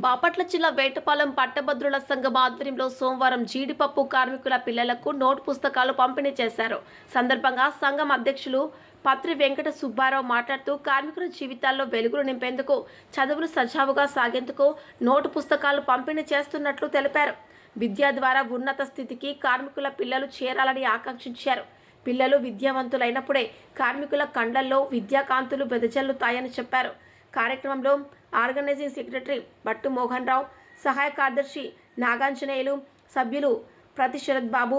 బాపట్ల జిల్లా వేటపాలెం పట్టభద్రుల సంఘం ఆధ్వర్యంలో సోమవారం జీడిపప్పు కార్మికుల పిల్లలకు నోట్ పుస్తకాలు పంపిణీ చేశారు. సందర్భంగా సంఘం అధ్యక్షులు పత్రి వెంకట సుబ్బారావు మాట్లాడుతూ కార్మికుల జీవితాల్లో వెలుగులు నింపేందుకు, చదువులు సజావుగా సాగేందుకు నోటు పుస్తకాలు పంపిణీ చేస్తున్నట్లు తెలిపారు. విద్య ద్వారా ఉన్నత స్థితికి కార్మికుల పిల్లలు చేరాలని ఆకాంక్షించారు. పిల్లలు విద్యావంతులైనప్పుడే కార్మికుల కండ్లల్లో విద్యాకాంతులు వెదజల్లుతాయని చెప్పారు. కార్యక్రమంలో ఆర్గనైజింగ్ సెక్రటరీ బట్టు మోహన్ రావు, సహాయ కార్యదర్శి నాగాంజనేయులు, సభ్యులు ప్రతి శరత్ బాబు,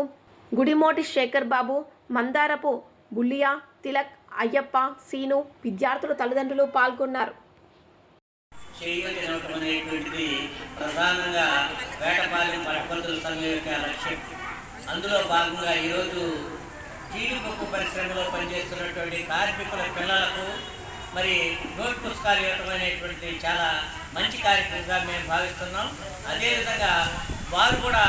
గుడిమోటి శేఖర్ బాబు, మందారపు బుల్లియా, తిలక్, అయ్యప్ప, సీను, విద్యార్థుల తల్లిదండ్రులు పాల్గొన్నారు. ప్రధానంగా వేటపాలెం పట్టభద్రుల సంఘం యొక్క లక్ష్యం. అందులో భాగంగా ఈరోజు జీడిపప్పు పరిశ్రమలో పనిచేస్తున్నటువంటి కార్మికుల పిల్లలకు మరి నోట్ పుస్తకాలు ఇవ్వటం అనేటువంటి చాలా మంచి కార్యక్రమంగా మేము భావిస్తున్నాం. అదేవిధంగా వారు కూడా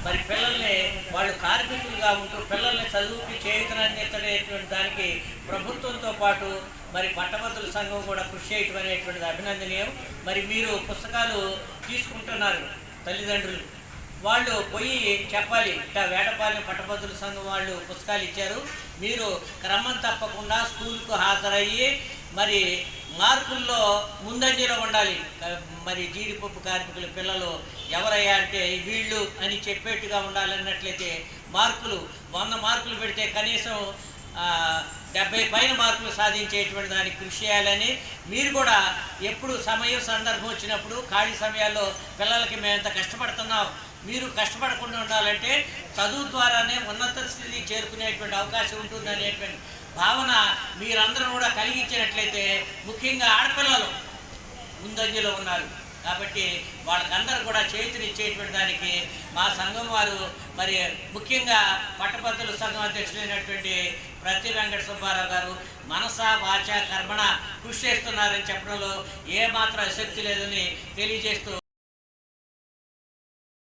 మరి పిల్లల్ని వాళ్ళు కార్మికులుగా ఉంటూ పిల్లల్ని చదువుకి చేయుతనందించనేటువంటి దానికి ప్రభుత్వంతో పాటు మరి పట్టభద్రుల సంఘం కూడా కృషి చేయటం అనేటువంటిది అభినందనీయం. మరి మీరు పుస్తకాలు తీసుకుంటున్నారు, తల్లిదండ్రులు వాళ్ళు పోయి చెప్పాలి, ఇట్లా వేటపాలెం పట్టభద్రుల సంఘం వాళ్ళు పుస్తకాలు ఇచ్చారు, మీరు క్రమం తప్పకుండా స్కూల్కు హాజరయ్యి మరి మార్కుల్లో ముందంజలో ఉండాలి. మరి జీడిపప్పు కార్మికుల పిల్లలు ఎవరయ్యా అంటే వీళ్ళు అని చెప్పేట్టుగా ఉండాలన్నట్లయితే మార్కులు 100 మార్కులు పెడితే కనీసం 70 పైన మార్కులు సాధించేటువంటి దానికి కృషి చేయాలని, మీరు కూడా ఎప్పుడు సమయం సందర్భం వచ్చినప్పుడు ఖాళీ సమయాల్లో పిల్లలకి మేము ఎంత కష్టపడుతున్నాం, మీరు కష్టపడకుండా ఉండాలంటే చదువు ద్వారానే ఉన్నత స్థితి చేరుకునేటువంటి అవకాశం ఉంటుంది అనేటువంటి భావన మీరందరూ కూడా కలిగించినట్లయితే, ముఖ్యంగా ఆడపిల్లలు ముందంజలో ఉన్నారు కాబట్టి వాళ్ళకందరూ కూడా చేతునిచ్చేటువంటి దానికి మా సంఘం వారు మరి ముఖ్యంగా పట్టభద్రుల సంఘం అధ్యక్షులైనటువంటి ప్రతి వెంకట సుబ్బారావు గారు మనస వాచ కర్మణ కృషి చేస్తున్నారని చెప్పడంలో ఏమాత్రం ఆసక్తి లేదని తెలియజేస్తూ